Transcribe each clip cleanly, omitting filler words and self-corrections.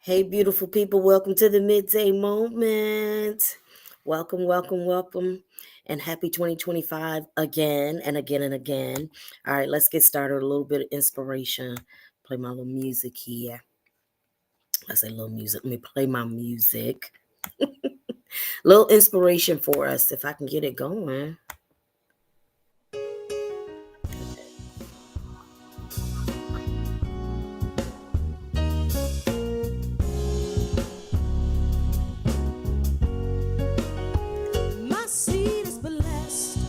Hey, beautiful people, welcome to the Midday Moment. Welcome, welcome, welcome, and happy 2025 again and again and again. All right, let's get started with a little bit of inspiration. Play my little music here. I say little music. Let me play my music. Little inspiration for us if I can get it going. My seed is blessed.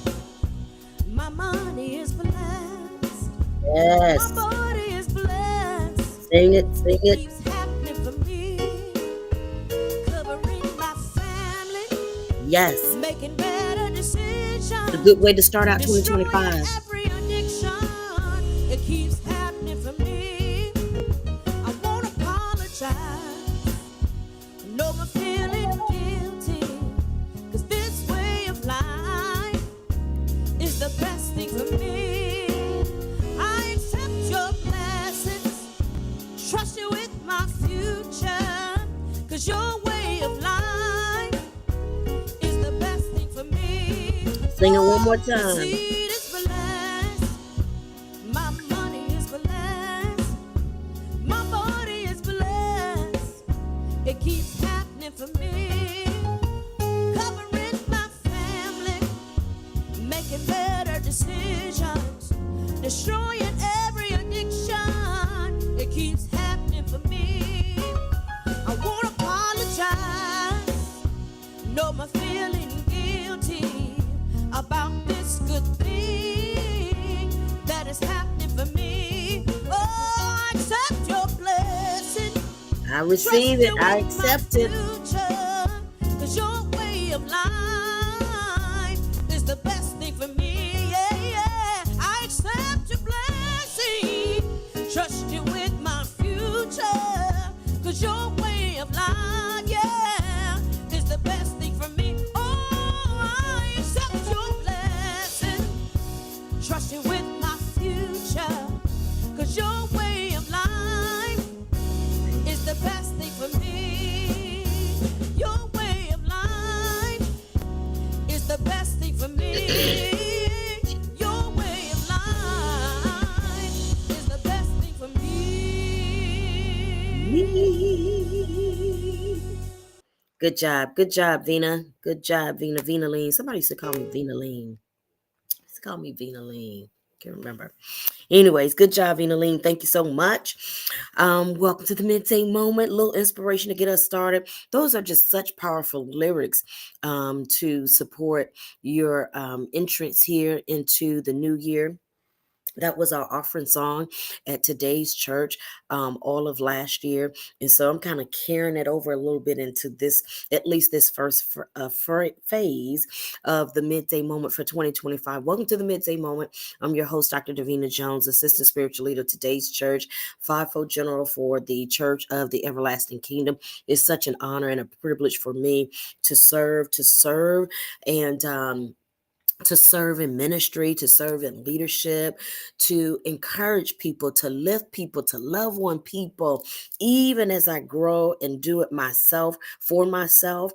My money is blessed. My Yes. body is blessed. Sing it, sing It it. keeps happening for me. Covering my family. Yes. Making better A decisions. good way to start out Destroying 2025. every addiction. It keeps happening for me. I won't apologize. No more feeling guilty. Cause this way of life is the best thing for me. I accept your blessings, trust you with my future, cause your way of life is the best thing for me. Sing it one more Oh, my time. seed is blessed, my money is blessed, my body is blessed, it keeps happening for me. Covering my family, making better decisions, destroying every addiction. It keeps happening for me. I won't apologize. No more feeling guilty about this good thing that is happening for me. Oh, I accept your blessing. I Trust receive it. you I with my accept it. future, cause your way of life is the best thing for me. Yeah, yeah. I accept your blessing. Trust you with my future, cause your way of life, yeah, is the best thing for me. Oh, I accept your blessing. Trust you with my future, cause your way of life is the best thing for me. Your way of life is the best thing for me. Your way of life is the best thing for me. Good job. Good job, Vina. Good job, Vina. Vina Lean. Somebody used to call me Vina Lean. Used to call me Vina Lean. Can't remember. Anyways, good job, Vina Lean. Thank you so much. Welcome to the Midday Moment. A little inspiration to get us started. Those are just such powerful lyrics to support your entrance here into the new year. That was our offering song at today's church all of last year. And so I'm kind of carrying it over a little bit into this, at least this first phase of the Midday Moment for 2025. Welcome to the Midday Moment. I'm your host, Dr. Davina Jones, Assistant Spiritual Leader of today's church, fivefold general for the Church of the Everlasting Kingdom. It's such an honor and a privilege for me to serve, and to serve in ministry, to serve in leadership, to encourage people, to lift people, to love on people, even as I grow and do it myself, for myself,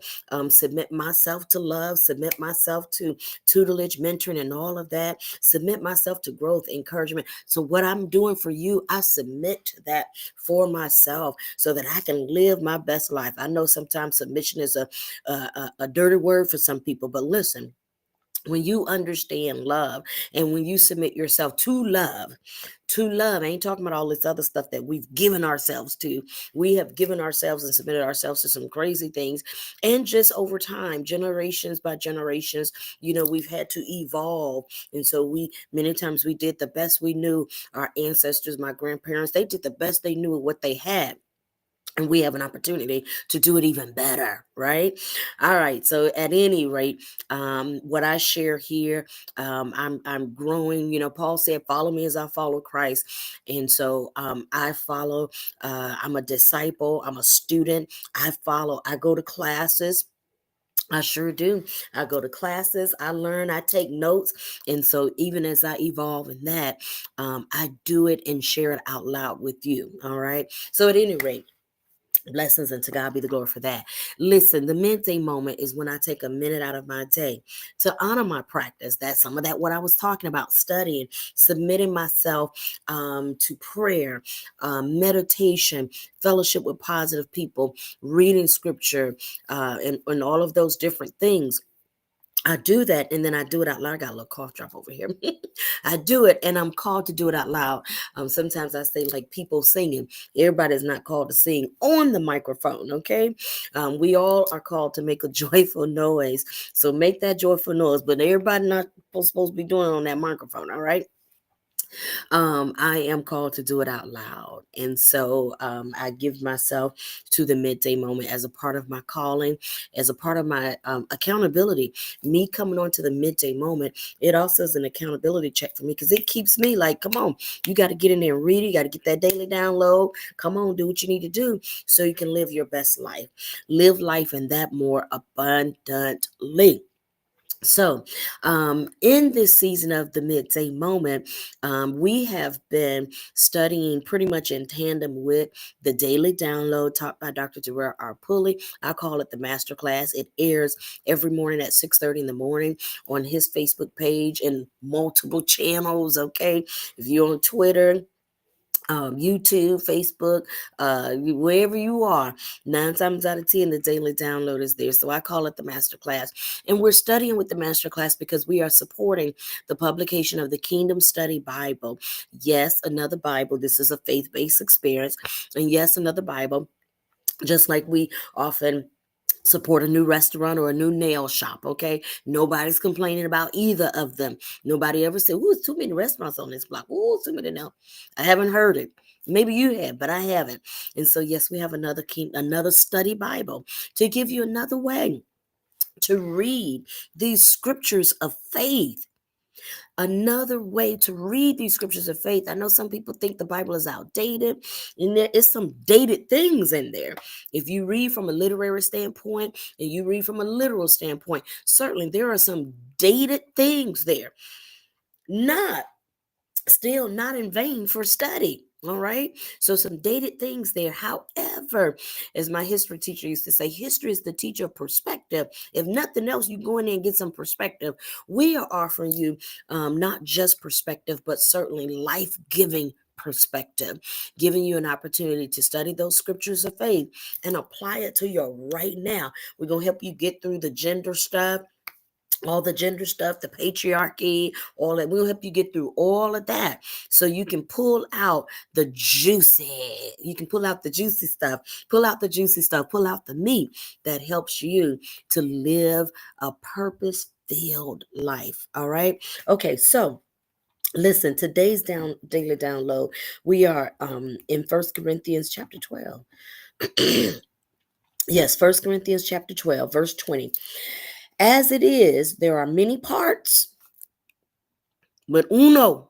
submit myself to love, submit myself to tutelage, mentoring, and all of that, submit myself to growth, encouragement. So what I'm doing for you, I submit to that for myself so that I can live my best life. I know sometimes submission is a dirty word for some people, but listen, when you understand love and when you submit yourself to love, I ain't talking about all this other stuff that we've given ourselves to. We have given ourselves and submitted ourselves to some crazy things. And just over time, generations by generations, we've had to evolve. And so many times we did the best we knew. Our ancestors, my grandparents, they did the best they knew with what they had. And we have an opportunity to do it even better, right? All right. So at any rate, what I share here, I'm growing. Paul said, "Follow me as I follow Christ," and so I follow. I'm a disciple. I'm a student. I follow. I go to classes. I sure do. I go to classes, I learn, I take notes. And so even as I evolve in that, I do it and share it out loud with you. All right. So at any rate, Blessings, and to God be the glory for that. Listen, the midday moment is when I take a minute out of my day to honor my practice. That's some of that what I was talking about, studying, submitting myself to prayer, meditation, fellowship with positive people, reading scripture, and all of those different things. I do that, and then I do it out loud. I got a little cough drop over here. I do it, and I'm called to do it out loud. Sometimes I say, like people singing. Everybody is not called to sing on the microphone, okay? We all are called to make a joyful noise. So make that joyful noise, but everybody not supposed to be doing it on that microphone, all right? I am called to do it out loud. And so I give myself to the midday moment as a part of my calling, as a part of my accountability. Me coming on to the midday moment, it also is an accountability check for me because it keeps me like, come on, you got to get in there and read it. You got to get that daily download. Come on, do what you need to do so you can live your best life. Live life and that more abundantly. So, in this season of the midday moment, we have been studying pretty much in tandem with the daily download taught by Dr. Jarrell R. Pulley. I call it the master class. It airs every morning at 6:30 in the morning on his Facebook page and multiple channels. Okay, if you're on Twitter, YouTube, Facebook, wherever you are, 9 times out of 10, the daily download is there. So I call it the masterclass. And we're studying with the masterclass because we are supporting the publication of the Kingdom Study Bible. Yes, another Bible. This is a faith-based experience. And yes, another Bible. Just like we often support a new restaurant or a new nail shop, okay? Nobody's complaining about either of them. Nobody ever said, ooh, it's too many restaurants on this block. Ooh, too many now. I haven't heard it. Maybe you have, but I haven't. And so, yes, we have another study Bible to give you another way to read these scriptures of faith. Another way to read these scriptures of faith. I know some people think the Bible is outdated, and there is some dated things in there. If you read from a literary standpoint and you read from a literal standpoint, certainly there are some dated things there. Still not in vain for study. All right. So some dated things there. However, as my history teacher used to say, history is the teacher of perspective. If nothing else, you go in there and get some perspective. We are offering you not just perspective, but certainly life-giving perspective, giving you an opportunity to study those scriptures of faith and apply it to your right now. We're going to help you get through the gender stuff, all the gender stuff, the patriarchy, all that. We'll help you get through all of that so you can pull out the juicy stuff, pull out the meat that helps you to live a purpose-filled life. All right. Okay. So listen, today's daily download, we are in 1 Corinthians chapter 12. Yes, 1 Corinthians chapter 12, verse 20. As it is, there are many parts, but numero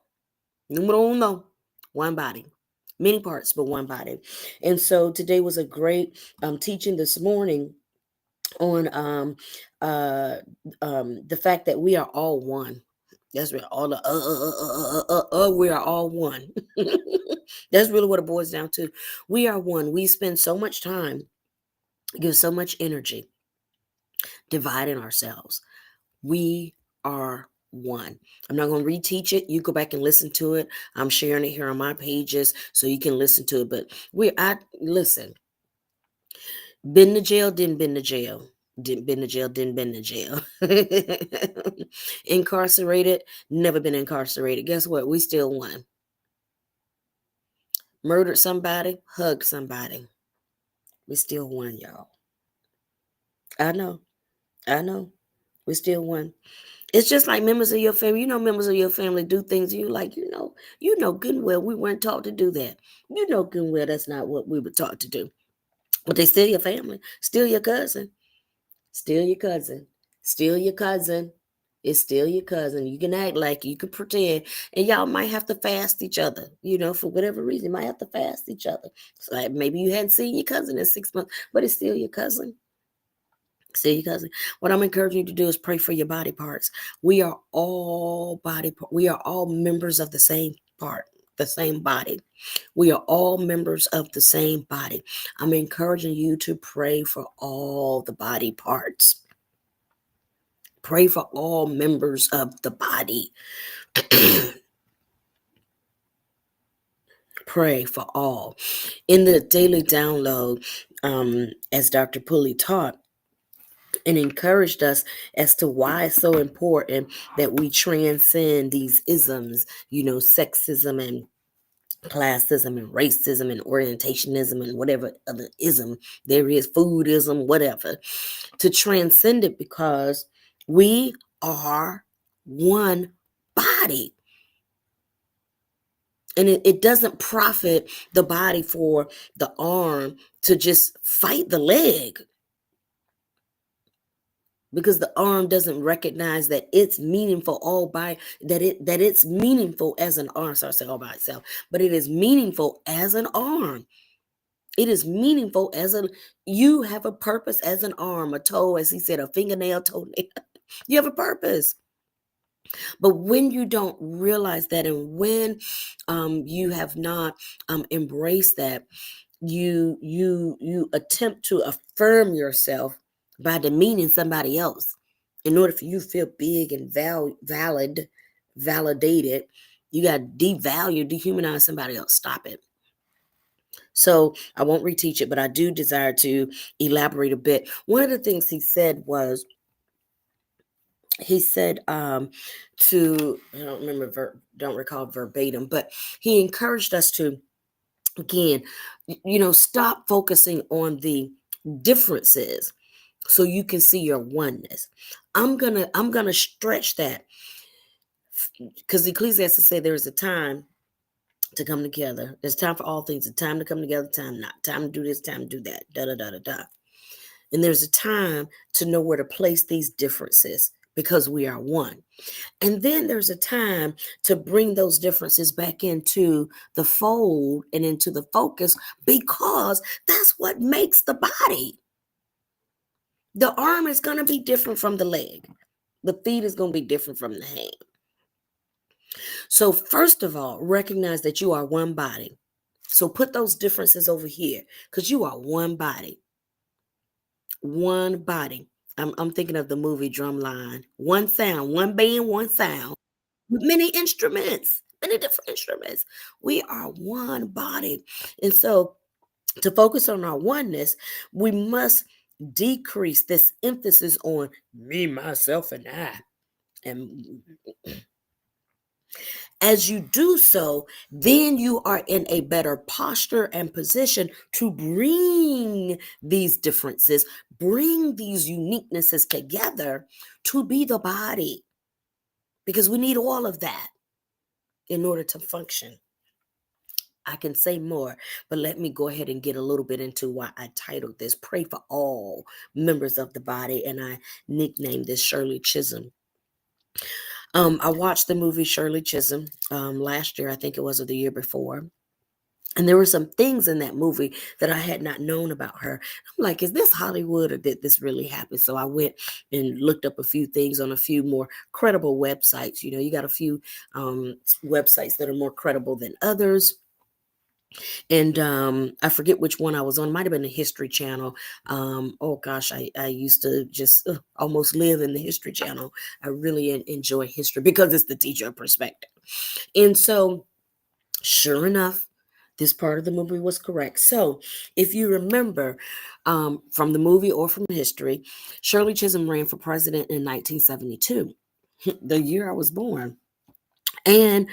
uno, one body. Many parts, but one body. And so today was a great teaching this morning on the fact that we are all one. That's really all the we are all one. That's really what it boils down to. We are one. We spend so much time, give so much energy dividing ourselves. We are one. I'm not going to reteach it. You go back and listen to it. I'm sharing it here on my pages so you can listen to it. But listen. Been to jail, didn't been to jail. Didn't been to jail, didn't been to jail. Incarcerated, never been incarcerated. Guess what? We still won. Murdered somebody, hugged somebody. We still won, y'all. I know. We still won. It's just like members of your family. Members of your family do things you like, you know good and well we weren't taught to do that. You know good and well that's not what we were taught to do. But they still your family, still your cousin, still your cousin, still your cousin. It's still your cousin. You can act like you can pretend, and y'all might have to fast each other, for whatever reason. You might have to fast each other. So like maybe you hadn't seen your cousin in 6 months, but it's still your cousin. See, cousin, what I'm encouraging you to do is pray for your body parts. We are all members of the same part. the same body. We are all members of the same body. I'm encouraging you to pray for all the body parts. Pray for all members of the body. Pray for all. In the daily download, as Dr. Pulley taught and encouraged us as to why it's so important that we transcend these isms, sexism and classism and racism and orientationism and whatever other ism there is, foodism, whatever, to transcend it, because we are one body. And it doesn't profit the body for the arm to just fight the leg, because the arm doesn't recognize that it's meaningful that it's meaningful as an arm. So I say all by itself, but it is meaningful as an arm. It is meaningful you have a purpose as an arm, a toe, as he said, a fingernail, toenail. You have a purpose. But when you don't realize that, and when you have not embraced that, you attempt to affirm yourself by demeaning somebody else in order for you to feel big and validated. You got to dehumanize somebody else. Stop it. So I won't reteach it, but I do desire to elaborate a bit. One of the things he said was, don't recall verbatim, but he encouraged us to, again, stop focusing on the differences so you can see your oneness. I'm gonna stretch that, because Ecclesiastes say there is a time to come together. There's time for all things. A time to come together, time not. Time to do this, time to do that. Da da da da da. And there's a time to know where to place these differences, because we are one. And then there's a time to bring those differences back into the fold and into the focus, because that's what makes the body. The arm is going to be different from the leg. The feet is going to be different from the hand. So first of all, recognize that you are one body. So put those differences over here, because you are one body. One body. I'm thinking of the movie Drumline. One sound, one band, one sound. Many instruments, many different instruments. We are one body. And so to focus on our oneness, we must decrease this emphasis on me, myself, and I. And as you do so, then you are in a better posture and position to bring these differences, bring these uniquenesses together to be the body. Because we need all of that in order to function. I can say more, but let me go ahead and get a little bit into why I titled this Pray for All Members of the Body, and I nicknamed this Shirley Chisholm. I watched the movie Shirley Chisholm last year, I think it was, or the year before. And there were some things in that movie that I had not known about her. I'm like, is this Hollywood, or did this really happen? So I went and looked up a few things on a few more credible websites. You got a few websites that are more credible than others. And I forget which one I was on. It might have been the History Channel. Oh gosh, I used to just almost live in the History Channel. I really enjoy history because it's the teacher perspective. And so, sure enough, this part of the movie was correct. So if you remember from the movie or from history, Shirley Chisholm ran for president in 1972, the year I was born. And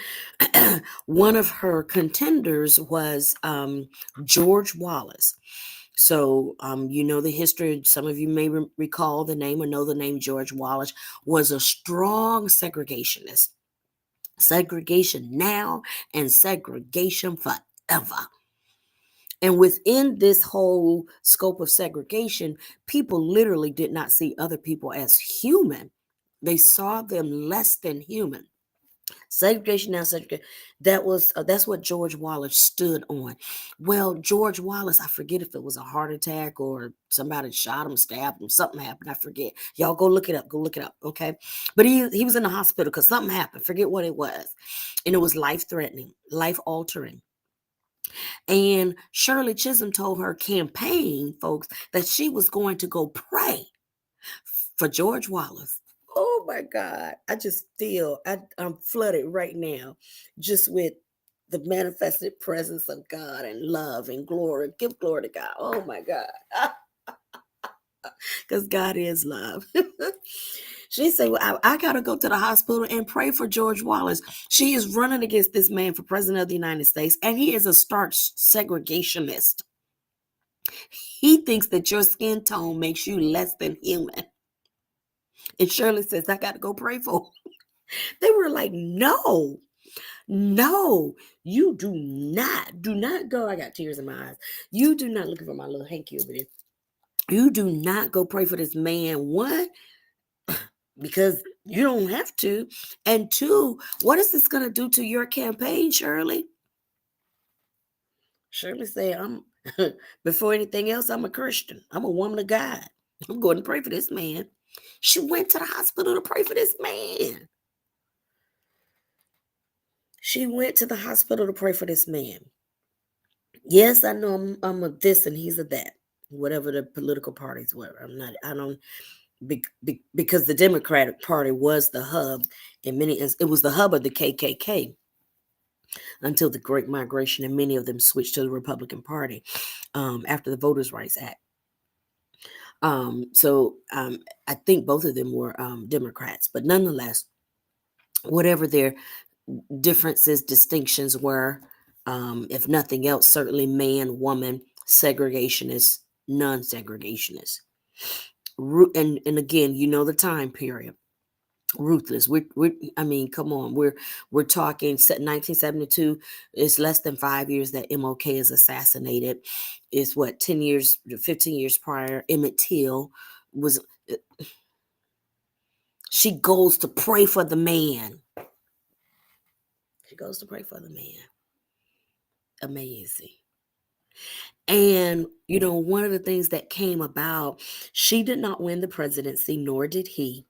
one of her contenders was George Wallace. So, the history. Some of you may recall the name or know the name. George Wallace was a strong segregationist. Segregation now and segregation forever. And within this whole scope of segregation, people literally did not see other people as human. They saw them less than human. Segregation now, segregation. That's what George Wallace stood on. Well, George Wallace, I forget if it was a heart attack or somebody shot him, stabbed him, something happened. I forget. Y'all go look it up. Go look it up, okay? But he was in the hospital because something happened. Forget what it was, and it was life threatening, life altering. And Shirley Chisholm told her campaign folks that she was going to go pray for George Wallace. Oh my God. I just feel I'm flooded right now just with the manifested presence of God and love and glory. Give glory to God. Oh my God. Because God is love. She said, well, I got to go to the hospital and pray for George Wallace. She is running against this man for president of the United States, and he is a stark segregationist. He thinks that your skin tone makes you less than human. And Shirley says, I got to go pray for him. They were like, no, you do not go. I got tears in my eyes. You do not, looking for my little hanky over there. You do not go pray for this man. One, because you don't have to. And two, what is this going to do to your campaign, Shirley? Shirley said, before anything else, I'm a Christian. I'm a woman of God. I'm going to pray for this man. She went to the hospital to pray for this man. She went to the hospital to pray for this man. Yes, I know I'm a this and he's a that. Whatever the political parties were. Because the Democratic Party was the hub it was the hub of the KKK until the Great Migration, and many of them switched to the Republican Party after the Voters' Rights Act. So I think both of them were Democrats, but nonetheless, whatever their differences, distinctions were, if nothing else, certainly man, woman, segregationist, non-segregationist. And again, you know the time period. Ruthless. I mean, come on. We're talking 1972. It's less than 5 years that MLK is assassinated. It's what, 10 years, 15 years prior. Emmett Till was. She goes to pray for the man. She goes to pray for the man. Amazing. And, one of the things that came about, she did not win the presidency, nor did he.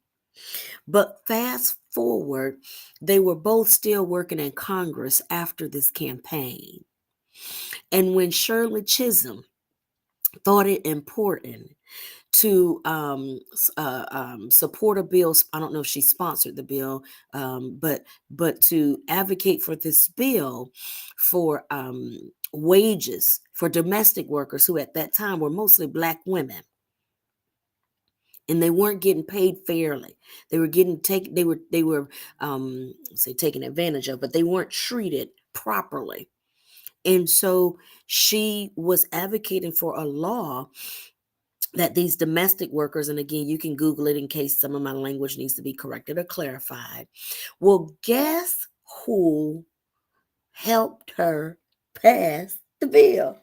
But fast forward, they were both still working in Congress after this campaign. And when Shirley Chisholm thought it important to support a bill, I don't know if she sponsored the bill, but to advocate for this bill for wages for domestic workers who at that time were mostly Black women. And they weren't getting paid fairly. They were getting taken. They were taken advantage of, but they weren't treated properly. And so she was advocating for a law that these domestic workers, and again, you can Google it in case some of my language needs to be corrected or clarified. Well, guess who helped her pass the bill?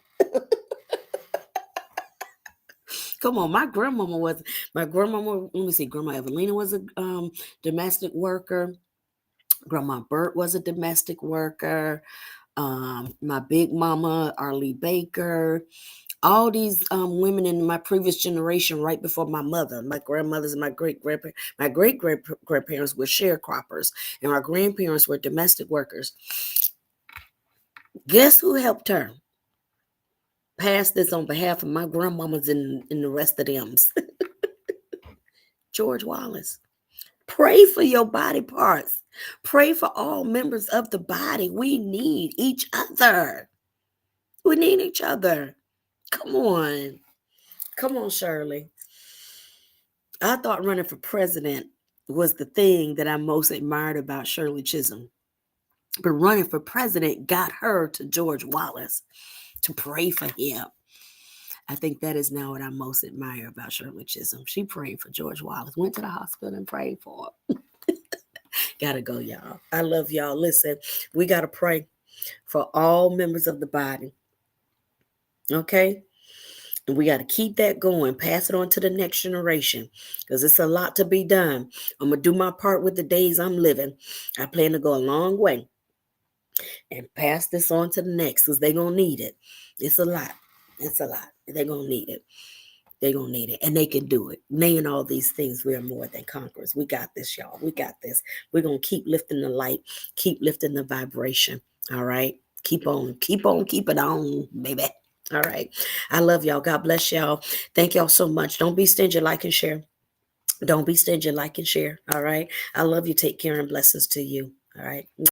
Come on, my grandmama, let me see, Grandma Evelina was a domestic worker. Grandma Bert was a domestic worker. My big mama, Arlie Baker, all these women in my previous generation, right before my mother, my grandmothers and my great-grandparents were sharecroppers, and our grandparents were domestic workers. Guess who helped her pass this on behalf of my grandmamas and the rest of them? George Wallace. Pray for your body parts. Pray for all members of the body. We need each other. We need each other. Come on. Come on, Shirley. I thought running for president was the thing that I most admired about Shirley Chisholm. But running for president got her to George Wallace to pray for him. I think that is now what I most admire about Shirley Chisholm. She prayed for George Wallace, went to the hospital and prayed for him. Gotta go, y'all. I love y'all. Listen, we gotta pray for all members of the body. Okay? And we got to keep that going, pass it on to the next generation because it's a lot to be done. I'm going to do my part with the days I'm living. I plan to go a long way and pass this on to the next because they're going to need it. It's a lot. It's a lot. They're going to need it. They're going to need it. And they can do it. Name all these things. We are more than conquerors. We got this, y'all. We got this. We're going to keep lifting the light, keep lifting the vibration. All right. Keep on, keep on, keep it on, baby. All right. I love y'all. God bless y'all. Thank y'all so much. Don't be stingy. Like and share. Don't be stingy. Like and share. All right. I love you. Take care and blessings to you. All right.